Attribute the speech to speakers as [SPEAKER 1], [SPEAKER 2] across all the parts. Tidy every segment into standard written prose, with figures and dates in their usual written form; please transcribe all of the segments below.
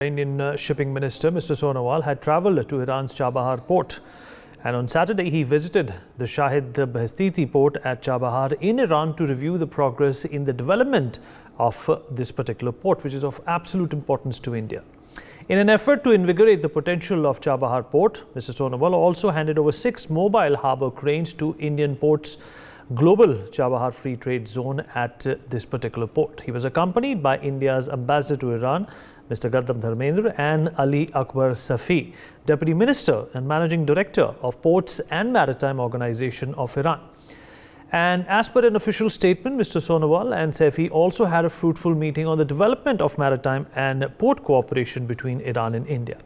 [SPEAKER 1] Indian Shipping Minister Mr. Sonowal had travelled to Iran's Chabahar port, and on Saturday he visited the Shahid Beheshti port at Chabahar in Iran to review the progress in the development of this particular port, which is of absolute importance to India. In an effort to invigorate the potential of Chabahar port, Mr. Sonowal also handed over 6 mobile harbour cranes to Indian Ports Global Chabahar Free Trade Zone at this particular port. He was accompanied by India's ambassador to Iran, Mr. Dharmendra, and Ali Akbar Safaee, Deputy Minister and Managing Director of Ports and Maritime Organization of Iran. And as per an official statement, Mr. Sonowal and Safaee also had a fruitful meeting on the development of maritime and port cooperation between Iran and India.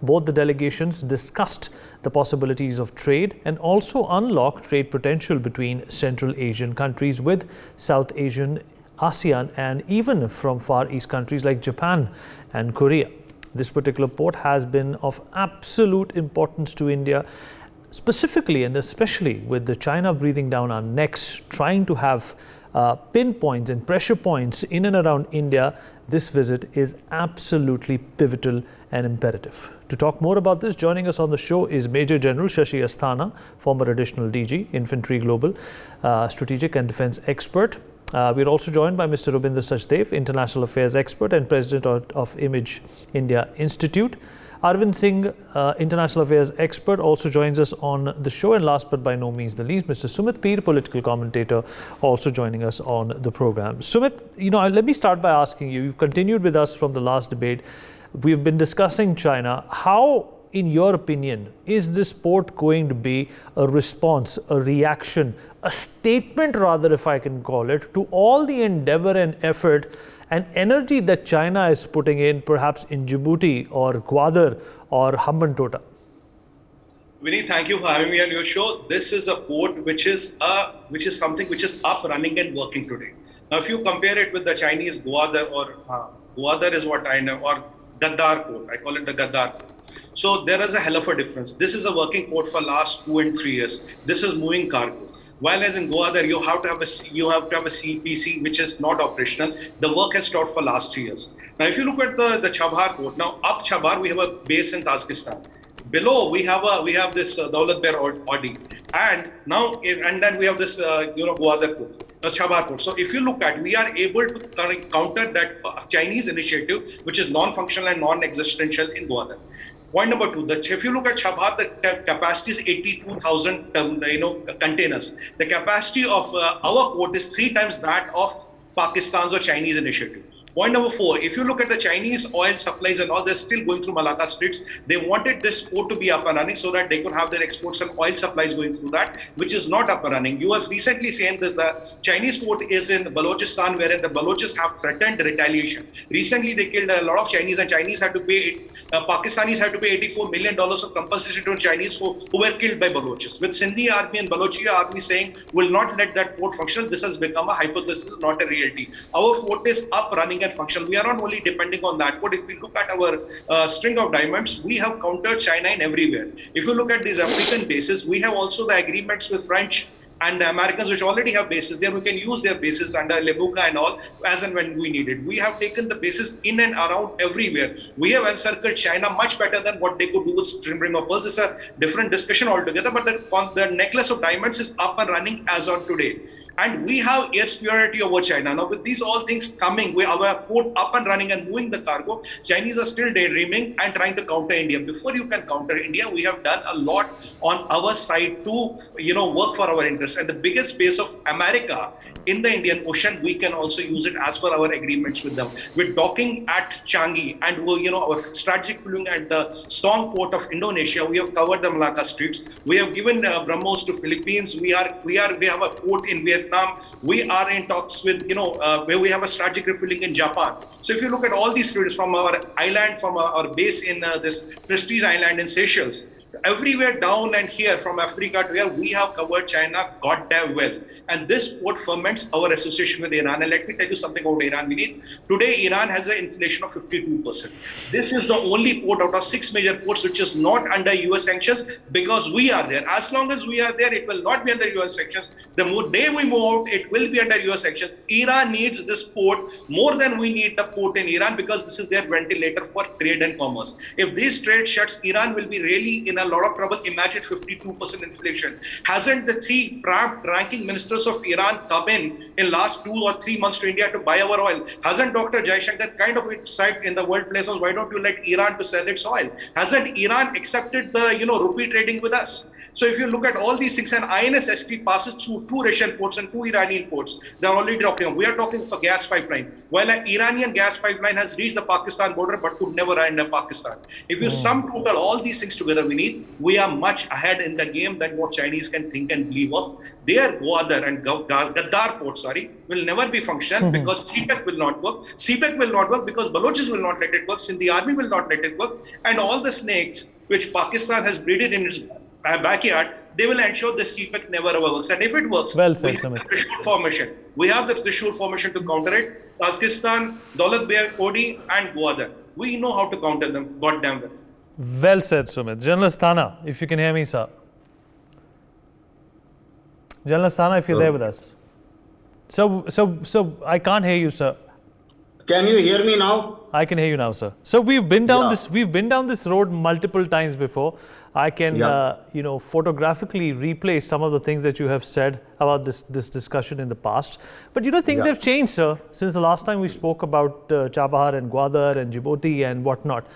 [SPEAKER 1] Both the delegations discussed the possibilities of trade and also unlock trade potential between Central Asian countries with South Asian, ASEAN, and even from Far East countries like Japan and Korea. This particular port has been of absolute importance to India, specifically and especially with the China breathing down our necks, trying to have pinpoints and pressure points in and around India. This visit is absolutely pivotal and imperative. To talk more about this, joining us on the show is Major General Shashi Asthana, former Additional DG, Infantry Global, Strategic and Defence Expert. We're also joined by Mr. Rabindra Sachdev, International Affairs Expert and President of Image India Institute. Arvind Singh, International Affairs Expert, also joins us on the show. And last but by no means the least, Mr. Sumit Peer, Political Commentator, also joining us on the program. Sumit, let me start by asking you, you've continued with us from the last debate. We've been discussing China. How, in your opinion, is this port going to be a response, a reaction, a statement rather, if I can call it, to all the endeavor and effort and energy that China is putting in, perhaps in Djibouti or Gwadar or Hambantota?
[SPEAKER 2] Vineet, thank you for having me on your show. This is a port which is something which is up, running and working today. Now, if you compare it with the Chinese Gwadar, or Gwadar is what I know, or Gwadar port, I call it the Gwadar port. So there is a hell of a difference. This is a working port for last 2 and 3 years. This is moving cargo. While as in Gwadar, you have to have a CPEC which is not operational. The work has stopped for last 3 years. Now, if you look at the Chabahar port, now up Chabahar we have a base in Tajikistan. Below we have this Daulat Bear Odi, and then we have this Gwadar port, Chabahar port. So if you look at, we are able to counter that Chinese initiative, which is non-functional and non-existential in Gwadar. Point number 2, if you look at Chabahar, the capacity is 82,000 containers. The capacity of our port is 3 times that of Pakistan's or Chinese initiative. Point number 4, if you look at the Chinese oil supplies and all, they're still going through Malacca Straits. They wanted this port to be up and running so that they could have their exports and oil supplies going through that, which is not up and running. You have recently seen this, the Chinese port is in Balochistan, wherein the Balochis have threatened retaliation. Recently, they killed a lot of Chinese, and Chinese had to pay, Pakistanis had to pay $84 million of compensation to Chinese who were killed by Balochis. With Sindhi army and Balochi army saying, will not let that port function, this has become a hypothesis, not a reality. Our port is up, running and functional. We are not only depending on that, but if we look at our string of diamonds, we have countered China in everywhere. If you look at these African bases, we have also the agreements with French and the Americans, which already have bases there. We can use their bases under Lebuka and all, as and when we need it. We have taken the bases in and around everywhere. We have encircled China much better than what they could do with String of Pearls. It's a different discussion altogether, but the necklace of diamonds is up and running as on today. And we have air superiority over China. Now, with these all things coming, we have our port up and running and moving the cargo. Chinese are still daydreaming and trying to counter India. Before you can counter India, we have done a lot on our side to, work for our interests. And the biggest base of America in the Indian Ocean, we can also use it as per our agreements with them. We're docking at Changi, and our strategic fueling at the strong port of Indonesia. We have covered the Malacca Straits. We have given BrahMos to Philippines. We have a port in Vietnam. We are in talks with, where we have a strategic refueling in Japan. So if you look at all these straits from our island, from our base in this Prestige Island in Seychelles, everywhere down and here from Africa to here, we have covered China goddamn well. And this port ferments our association with Iran. And let me tell you something about Iran, Vineet. Today, Iran has an inflation of 52%. This is the only port out of 6 major ports which is not under US sanctions because we are there. As long as we are there, it will not be under US sanctions. The day we move out, it will be under US sanctions. Iran needs this port more than we need the port in Iran because this is their ventilator for trade and commerce. If this trade shuts, Iran will be really in a lot of trouble. Imagine 52% inflation. Hasn't the three ranking ministers of Iran come in last 2 or 3 months to India to buy our oil? Hasn't Dr. Jaishankar kind of said in the world places, why don't you let Iran to sell its oil? Hasn't Iran accepted the rupee trading with us? So if you look at all these things, and INS-SP passes through 2 Russian ports and 2 Iranian ports, they're already talking. We are talking for gas pipeline. While an Iranian gas pipeline has reached the Pakistan border but could never enter Pakistan. If you sum total all these things together, we are much ahead in the game than what Chinese can think and believe of. Their Gwadar and Gwadar ports, will never be functional because CPEC will not work. CPEC will not work because Balochis will not let it work. Sindhi army will not let it work. And all the snakes which Pakistan has breeded in its backyard, they will ensure the CPEC never ever works. And if it works,
[SPEAKER 1] well said,
[SPEAKER 2] we have the Trishul formation. We have the Trishul formation to counter it. Tajikistan, Daulat Beg, Odi, and Gwadar. We know how to counter them. Goddamn well.
[SPEAKER 1] Well said, Sumit. Journalist Thana, if you can hear me, sir. Journalist Thana, if you're there with us. So I can't hear you, sir.
[SPEAKER 3] Can you hear me now?
[SPEAKER 1] I can hear you now, sir. So we've been down this road multiple times before. I can photographically replay some of the things that you have said about this discussion in the past. But things have changed, sir, since the last time we spoke about Chabahar and Gwadar and Djibouti and whatnot.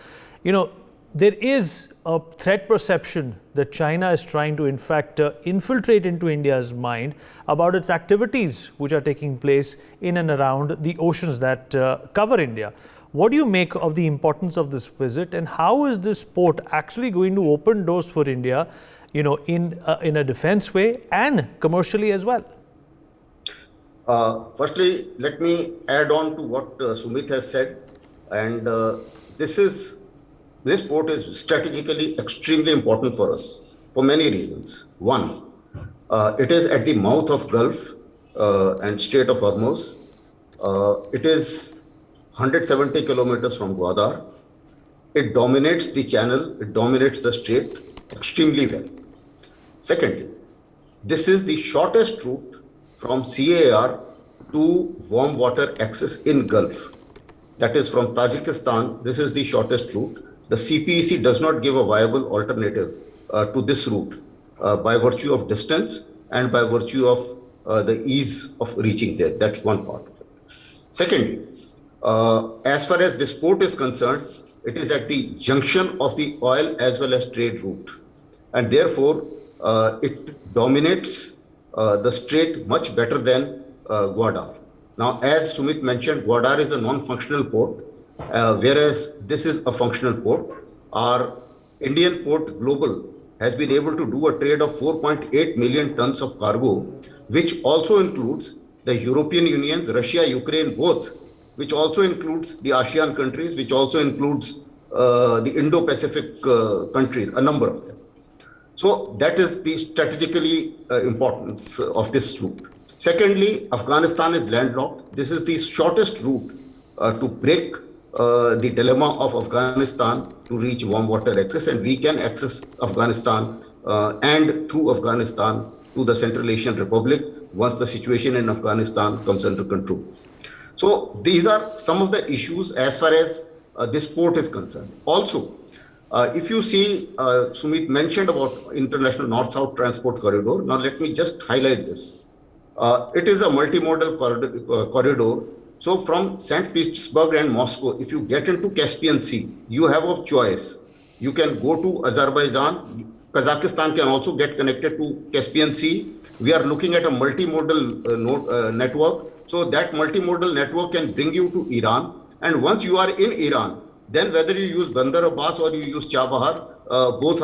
[SPEAKER 1] There is a threat perception that China is trying to, in fact, infiltrate into India's mind about its activities which are taking place in and around the oceans that cover India. What do you make of the importance of this visit, and how is this port actually going to open doors for India, in a defense way and commercially as well?
[SPEAKER 3] Firstly, let me add on to what Sumit has said, and this port is strategically extremely important for us for many reasons. One, it is at the mouth of Gulf and Strait of Hormuz. It is 170 kilometers from Gwadar. It dominates the channel, it dominates the strait extremely well. Secondly, this is the shortest route from CAR to warm water access in Gulf. That is from Tajikistan, this is the shortest route. The CPEC does not give a viable alternative to this route by virtue of distance and by virtue of the ease of reaching there. That's one part of it. Secondly, as far as this port is concerned, it is at the junction of the oil as well as trade route. And therefore, it dominates the strait much better than Gwadar. Now, as Sumit mentioned, Gwadar is a non-functional port, whereas this is a functional port. Our Indian port global has been able to do a trade of 4.8 million tons of cargo, which also includes the European Union, Russia, Ukraine, both, which also includes the ASEAN countries, which also includes the Indo-Pacific countries, a number of them. So that is the strategically importance of this route. Secondly, Afghanistan is landlocked. This is the shortest route to break the dilemma of Afghanistan to reach warm water access, and we can access Afghanistan and through Afghanistan to the Central Asian Republic once the situation in Afghanistan comes under control. So these are some of the issues as far as this port is concerned. Also, if you see, Sumit mentioned about international north-south transport corridor. Now let me just highlight this. It is a multimodal corridor. So from St. Petersburg and Moscow, if you get into Caspian Sea, you have a choice. You can go to Azerbaijan. Kazakhstan can also get connected to Caspian Sea. We are looking at a multimodal network. So that multimodal network can bring you to Iran. And once you are in Iran, then whether you use Bandar Abbas or you use Chabahar, both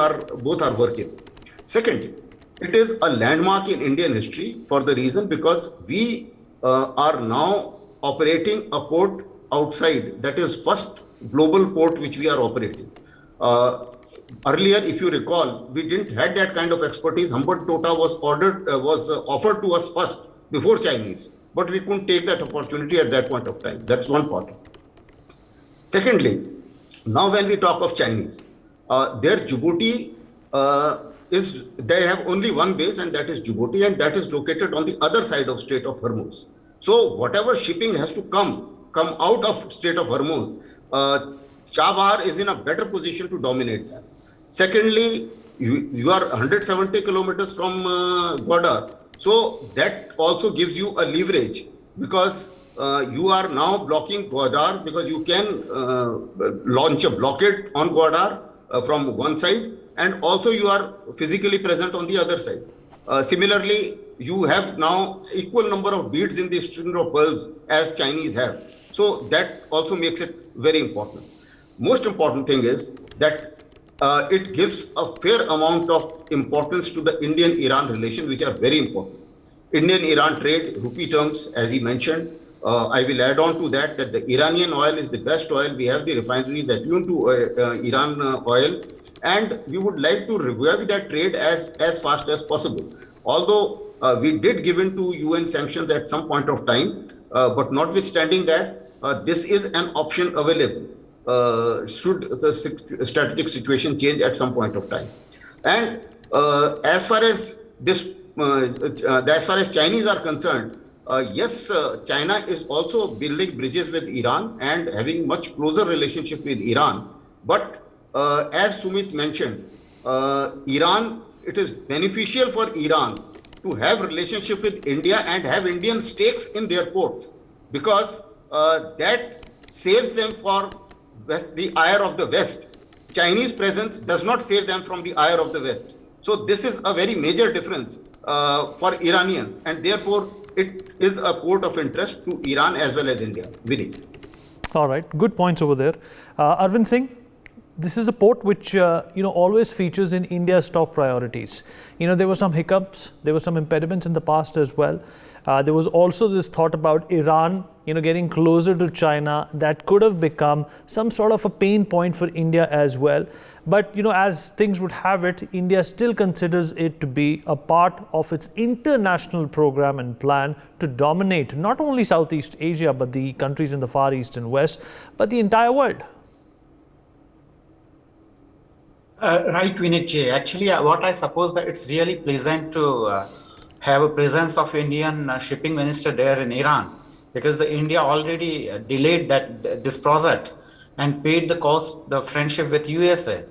[SPEAKER 3] are working. Second, it is a landmark in Indian history for the reason because we are now operating a port outside. That is first global port which we are operating. earlier, if you recall, we didn't had that kind of expertise. Humboldt Tota was offered to us first before Chinese, but we couldn't take that opportunity at that point of time. That's one part of it. Secondly, now when we talk of Chinese, their Djibouti they have only one base, and that is Djibouti, and that is located on the other side of Strait of Hormuz. So whatever shipping has to come out of Strait of Hormuz, Chabahar is in a better position to dominate that. Secondly, you are 170 kilometers from Gwadar, so that also gives you a leverage, because you are now blocking Gwadar, because you can launch a blockade on Gwadar from one side, and also you are physically present on the other side. Similarly, you have now equal number of beads in the string of pearls as Chinese have. So that also makes it very important. Most important thing is that it gives a fair amount of importance to the Indian-Iran relation, which are very important. Indian-Iran trade, rupee terms, as he mentioned. I will add on to that the Iranian oil is the best oil. We have the refineries attuned to Iran oil, and we would like to revive that trade as fast as possible. Although we did give in to UN sanctions at some point of time, but notwithstanding that, this is an option available should the strategic situation change at some point of time. And as far as Chinese are concerned, yes, China is also building bridges with Iran and having much closer relationship with Iran. But as Sumit mentioned, Iran, it is beneficial for Iran to have relationship with India and have Indian stakes in their ports, because that saves them for the ire of the West. Chinese presence does not save them from the ire of the West. So this is a very major difference for Iranians, and therefore it is a port of interest to Iran as well as India. Vineet.
[SPEAKER 1] All right, good points over there. Arvind Singh, this is a port which always features in India's top priorities. There were some hiccups, there were some impediments in the past as well. There was also this thought about Iran, getting closer to China. That could have become some sort of a pain point for India as well. But, as things would have it, India still considers it to be a part of its international program and plan to dominate not only Southeast Asia, but the countries in the Far East and West, but the entire world.
[SPEAKER 4] Right, Vineet. Actually, what I suppose that it's really pleasant to have a presence of Indian shipping minister there in Iran, because India already delayed this project and paid the cost, the friendship with USA.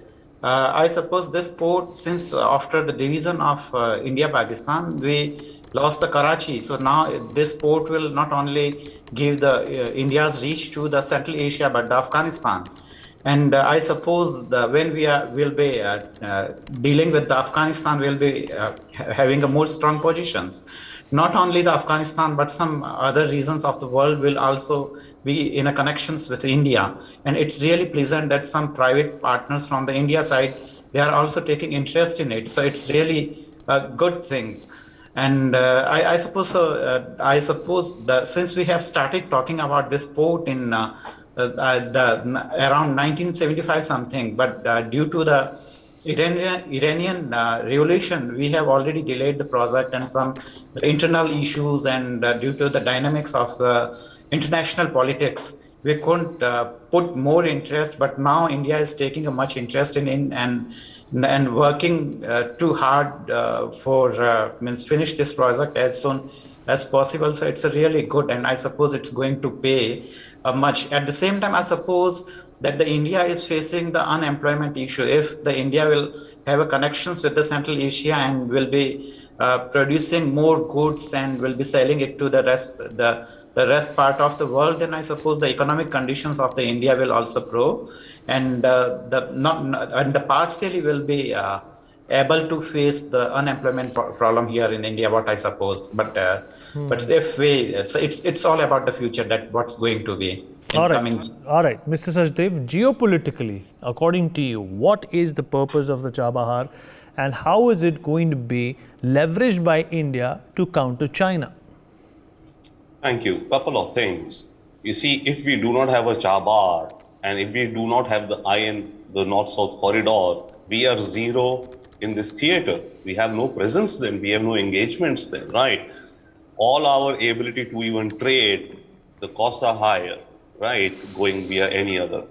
[SPEAKER 4] I suppose this port, since after the division of India-Pakistan, we lost the Karachi. So now this port will not only give the India's reach to the Central Asia, but the Afghanistan. And I suppose when will be dealing with the Afghanistan, we'll be having a more strong positions. Not only the Afghanistan, but some other regions of the world will also be in a connections with India. And it's really pleasant that some private partners from the India side, they are also taking interest in it. So it's really a good thing. And I suppose since we have started talking about this port in around 1975 something, but due to the Iranian revolution, we have already delayed the project, and some internal issues, and due to the dynamics of the international politics, we couldn't put more interest. But now India is taking a much interest in and working too hard for finish this project as soon as possible. So it's a really good, and I suppose it's going to pay much. At the same time, I suppose that the India is facing the unemployment issue. If the India will have a connections with the Central Asia and will be producing more goods and will be selling it to the rest part of the world, then I suppose the economic conditions of the India will also grow, and the partially will be able to face the unemployment problem here in India, what I suppose. But if it's all about the future, that what's going to be. All
[SPEAKER 1] right, Mr. Sachdev, geopolitically, according to you, what is the purpose of the Chabahar, and how is it going to be leveraged by India to counter China?
[SPEAKER 5] Thank you. Couple of things. You see, if we do not have a Chabahar, And if we do not have the eye in the North-South corridor, we are zero in this theater. We have no presence then, we have no engagements then, right? All our ability to even trade, the costs are higher, right, going via any other.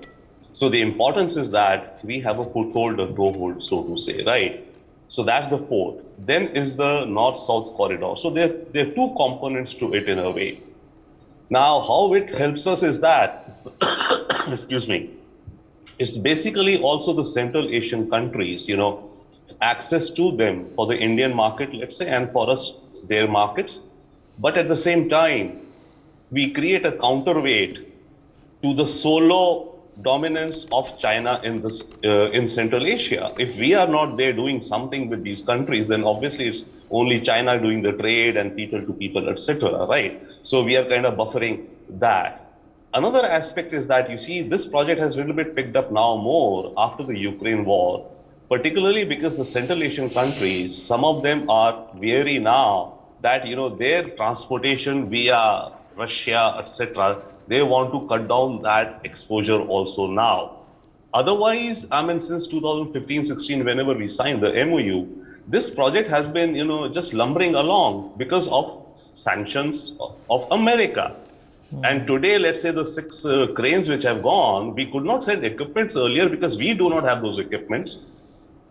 [SPEAKER 5] So the importance is that we have a foothold, a toehold, so to say, right? So that's the port. Then is the North-South corridor. So there are two components to it in a way. Now, how it helps us is that, excuse me, it's basically also the Central Asian countries, access to them for the Indian market, let's say, and for us, their markets. But at the same time, we create a counterweight to the solo dominance of China in Central Asia. If we are not there doing something with these countries, then obviously it's only China doing the trade and people to people, etc. Right? So we are kind of buffering that. Another aspect is that, you see, this project has a little bit picked up now more after the Ukraine war, particularly because the Central Asian countries, some of them are wary now that, their transportation via Russia, etc., they want to cut down that exposure also now. Otherwise, since 2015-16, whenever we signed the MOU, this project has been, just lumbering along because of sanctions of America. And today, let's say the 6 cranes which have gone, we could not send equipments earlier because we do not have those equipments.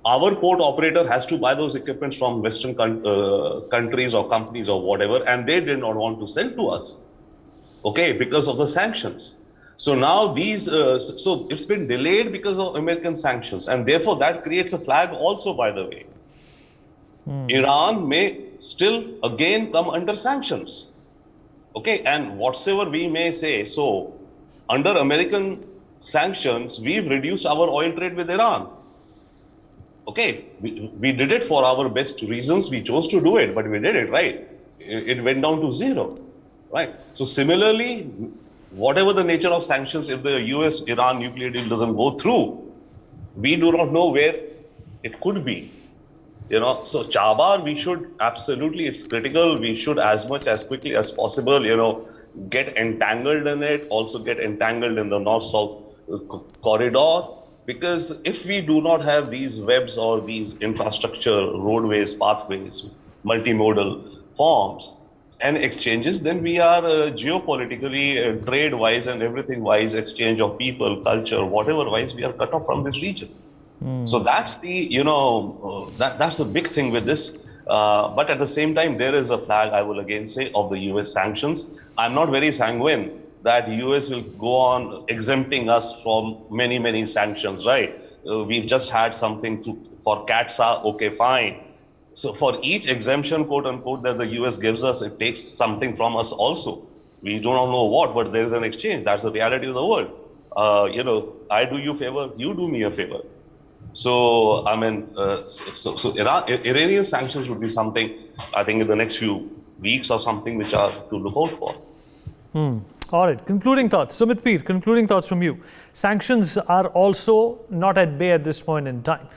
[SPEAKER 5] Our port operator has to buy those equipments from Western countries or companies or whatever, and they did not want to sell to us. Okay, because of the sanctions. So now so it's been delayed because of American sanctions, and therefore that creates a flag also, by the way. Iran may still again come under sanctions. Okay, and whatsoever we may say, so under American sanctions, we've reduced our oil trade with Iran. Okay, we did it for our best reasons, we chose to do it, but we did it, right? It went down to zero. Right. So similarly, whatever the nature of sanctions, if the US-Iran nuclear deal doesn't go through, we do not know where it could be. So Chabahar, we should absolutely, it's critical. We should as much as quickly as possible, get entangled in it, also get entangled in the North-South corridor. Because if we do not have these webs or these infrastructure, roadways, pathways, multimodal forms, and exchanges, then we are geopolitically, trade-wise and everything-wise, exchange of people, culture, whatever-wise, we are cut off from this region. So that's the, that's the big thing with this. But at the same time, there is a flag, I will again say, of the US sanctions. I'm not very sanguine that US will go on exempting us from many, many sanctions, right? We've just had something for CATSA, okay, fine. So for each exemption, quote unquote, that the US gives us, it takes something from us also. We do not know what, but there is an exchange. That's the reality of the world. I do you a favor, you do me a favor. So, Iranian sanctions would be something, I think, in the next few weeks or something, which are to look out for.
[SPEAKER 1] All right, concluding thoughts. Sumit Peer, concluding thoughts from you. Sanctions are also not at bay at this point in time.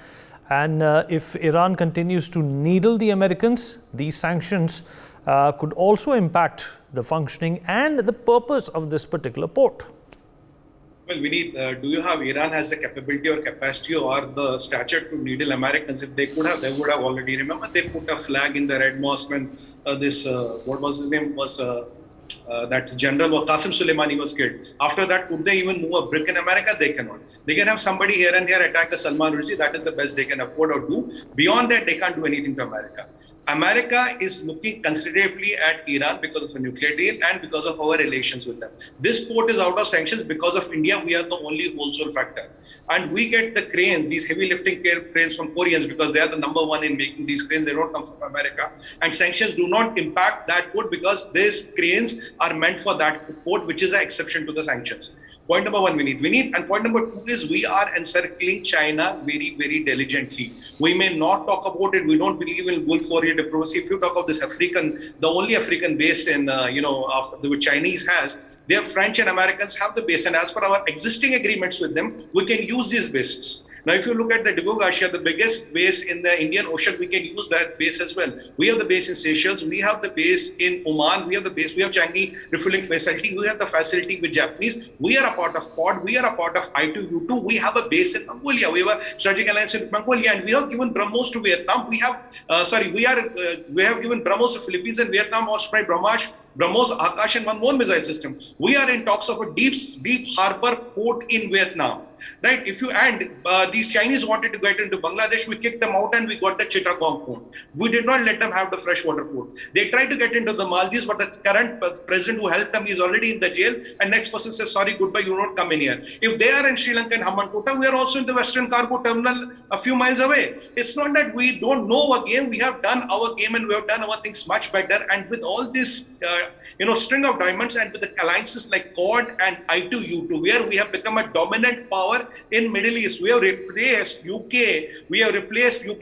[SPEAKER 1] And if Iran continues to needle the Americans, these sanctions could also impact the functioning and the purpose of this particular port.
[SPEAKER 2] Well, Vineet, do you have Iran has the capability or capacity or the stature to needle Americans? If they could have, they would have already. Remember, they put a flag in the Red Mosque when what was his name, was that general Qasim Soleimani was killed. After that, could they even move a brick in America? They cannot. They can have somebody here and there attack a Salman Rushdie. That is the best they can afford or do. Beyond that, they can't do anything to America. America is looking considerably at Iran because of the nuclear deal and because of our relations with them. This port is out of sanctions because of India. We are the only wholesale factor. And we get the cranes, these heavy lifting cranes from Koreans because they are the number one in making these cranes. They don't come from America. And sanctions do not impact that port because these cranes are meant for that port, which is an exception to the sanctions. Point number one, Vineet. And point number two is we are encircling China very, very diligently. We may not talk about it. We don't believe in Gulf warrior diplomacy. If you talk of this African, the only African base in, the Chinese has, their French and Americans have the base. And as per our existing agreements with them, we can use these bases. Now, if you look at the Divogasia, the biggest base in the Indian Ocean, we can use that base as well. We have the base in Seychelles, we have the base in Oman, we have Changi refueling facility, we have the facility with Japanese, we are a part of Quad, we are a part of I2U2, we have a base in Mongolia, we have a strategic alliance with Mongolia, and we have given BrahMos to Vietnam. We have given BrahMos to Philippines and Vietnam, Osprey, BrahMos, Akash, and one more missile system. We are in talks of a deep harbor port in Vietnam. Right? If you these Chinese wanted to get into Bangladesh, we kicked them out and we got the Chittagong port. We did not let them have the freshwater port. They tried to get into the Maldives, but the current president who helped them is already in the jail. And next person says, sorry, goodbye, you don't come in here. If they are in Sri Lanka and Hambantota, we are also in the Western Cargo Terminal a few miles away. It's not that we don't know our game. We have done our game and we have done our things much better. And with all this, string of diamonds and with the alliances like Quad and I2U2, where we have become a dominant power in Middle East. We have replaced UK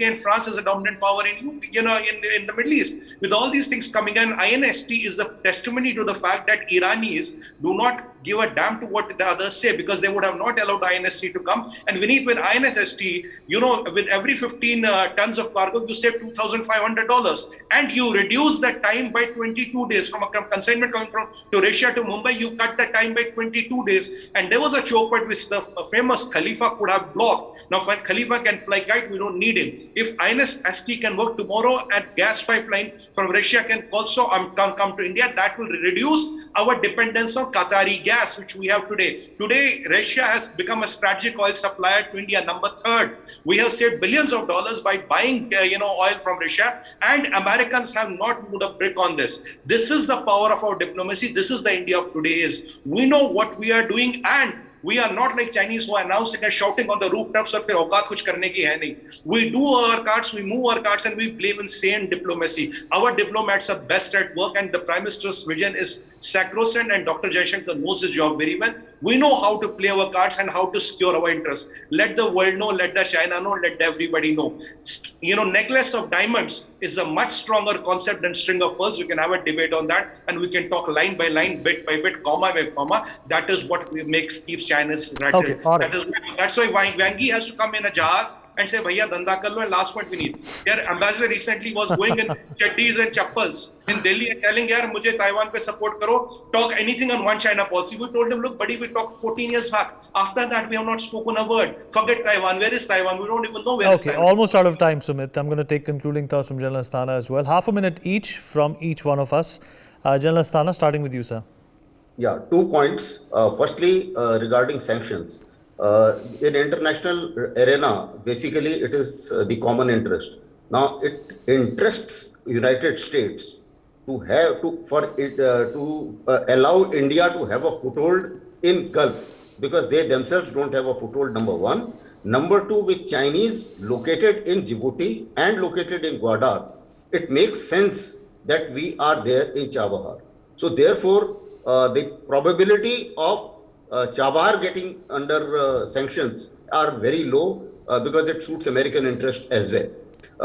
[SPEAKER 2] and France as a dominant power in the Middle East. With all these things coming in, INST is a testimony to the fact that Iranis do not give a damn to what the others say, because they would have not allowed INST to come. And Vineet, with INST, with every 15 tons of cargo, you save $2,500, and you reduce the time by 22 days. From a consignment coming from to Russia to Mumbai, you cut the time by 22 days. And there was a choke point which the famous Khalifa could have blocked. Now, when Khalifa can fly kite, we don't need him. If INST can work tomorrow and gas pipeline from Russia can also come to India, that will reduce our dependence on Qatari gas, which we have today. Today, Russia has become a strategic oil supplier to India, number 3rd. We have saved billions of dollars by buying, oil from Russia, and Americans have not moved a brick on this. This is the power of our diplomacy. This is the India of today. We know what we are doing, and we are not like Chinese who are announcing and shouting on the rooftops और फिर औकात कुछ करने की है नहीं. We do our cards, we move our cards, and we believe in sane diplomacy. Our diplomats are best at work, and the Prime Minister's vision is sacrosanct, and Dr. Jaishankar knows his job very well. We know how to play our cards and how to secure our interests. Let the world know, let the China know, let everybody know. Necklace of diamonds is a much stronger concept than string of pearls. We can have a debate on that, and we can talk line by line, bit by bit, comma by comma. That is what keeps China's rattled.
[SPEAKER 1] Okay, all right.
[SPEAKER 2] That's why Wang Yi has to come in a jahaz and say, Bhaiya, dhanda kar lo. And last point we need. Their ambassador recently was going in chaddis and chappals in Delhi and telling, yaar, mujhe Taiwan pe support karo, talk anything on one China policy. We told him, look, buddy, we talked 14 years back. After that, we have not spoken a word. Forget Taiwan. Where is Taiwan? We don't even know where is Taiwan.
[SPEAKER 1] Almost out of time, Sumit. I'm going to take concluding thoughts from General Asthana as well. Half a minute each from each one of us. General Asthana, starting with you, sir.
[SPEAKER 3] Yeah, 2 points. Firstly, regarding sanctions. In international arena, basically it is the common interest. Now it interests United States to allow India to have a foothold in Gulf, because they themselves don't have a foothold, number 1. Number 2, with Chinese located in Djibouti and located in Gwadar, it makes sense that we are there in Chabahar. So therefore, the probability of Chabahar getting under sanctions are very low, because it suits American interest as well.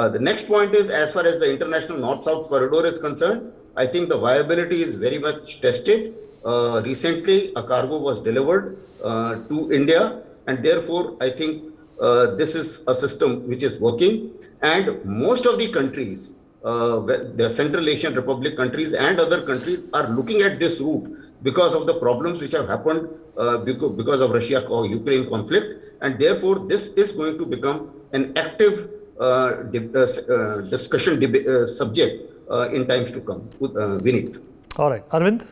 [SPEAKER 3] The next point is, as far as the international north-south corridor is concerned, I think the viability is very much tested. Recently, a cargo was delivered to India, and therefore, I think this is a system which is working. And most of the countries, the Central Asian Republic countries and other countries, are looking at this route because of the problems which have happened because of Russia-Ukraine conflict, and therefore this is going to become an active discussion subject in times to come. Vineet.
[SPEAKER 1] All right, Arvind.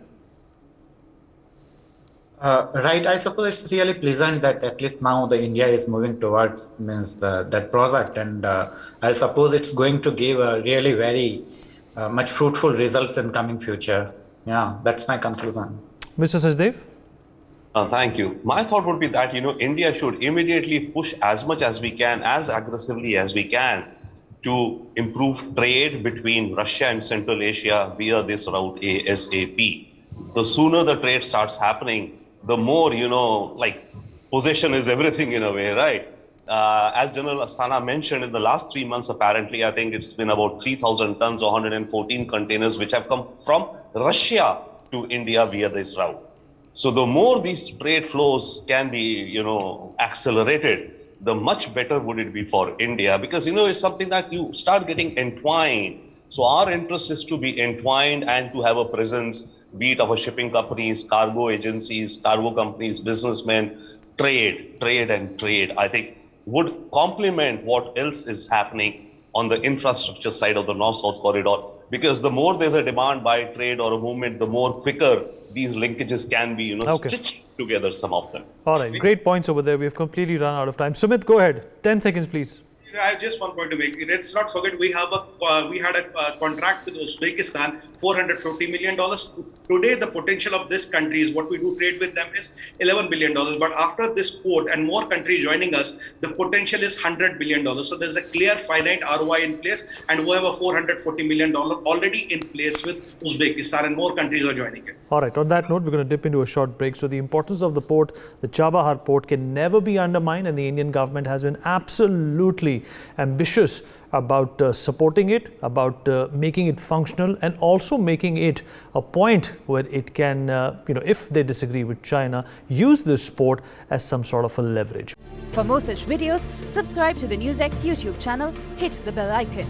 [SPEAKER 4] Right, I suppose it's really pleasant that at least now the India is moving towards that project, and I suppose it's going to give a really very much fruitful results in coming future. Yeah, that's my conclusion.
[SPEAKER 1] Mr. Sachdev.
[SPEAKER 5] Thank you. My thought would be that, India should immediately push as much as we can, as aggressively as we can, to improve trade between Russia and Central Asia via this route ASAP. The sooner the trade starts happening, the more, possession is everything in a way, right? As General Asthana mentioned, in the last 3 months, apparently, I think it's been about 3,000 tons or 114 containers which have come from Russia to India via this route. So the more these trade flows can be, accelerated, the much better would it be for India? Because, it's something that you start getting entwined. So our interest is to be entwined and to have a presence, be it of a shipping companies, cargo agencies, cargo companies, businessmen, trade. I think would complement what else is happening on the infrastructure side of the North-South corridor. Because the more there's a demand by trade or a movement, the more quicker these linkages can be, stitched together, some of them.
[SPEAKER 1] All right, great points over there. We've completely run out of time. Sumit, go ahead. 10 seconds, please.
[SPEAKER 2] I have just one point to make. Let's not forget we had a contract with Uzbekistan, $450 million. Today, the potential of this country is what we do trade with them is $11 billion. But after this port and more countries joining us, the potential is $100 billion. So there's a clear finite ROI in place, and we have a $440 million already in place with Uzbekistan, and more countries are joining it.
[SPEAKER 1] All right, on that note, we're going to dip into a short break. So the importance of the port, the Chabahar port, can never be undermined, and the Indian government has been absolutely ambitious about supporting it, about making it functional, and also making it a point where it can, if they disagree with China, use this port as some sort of a leverage.
[SPEAKER 6] For more such videos, subscribe to the NewsX YouTube channel, hit the bell icon.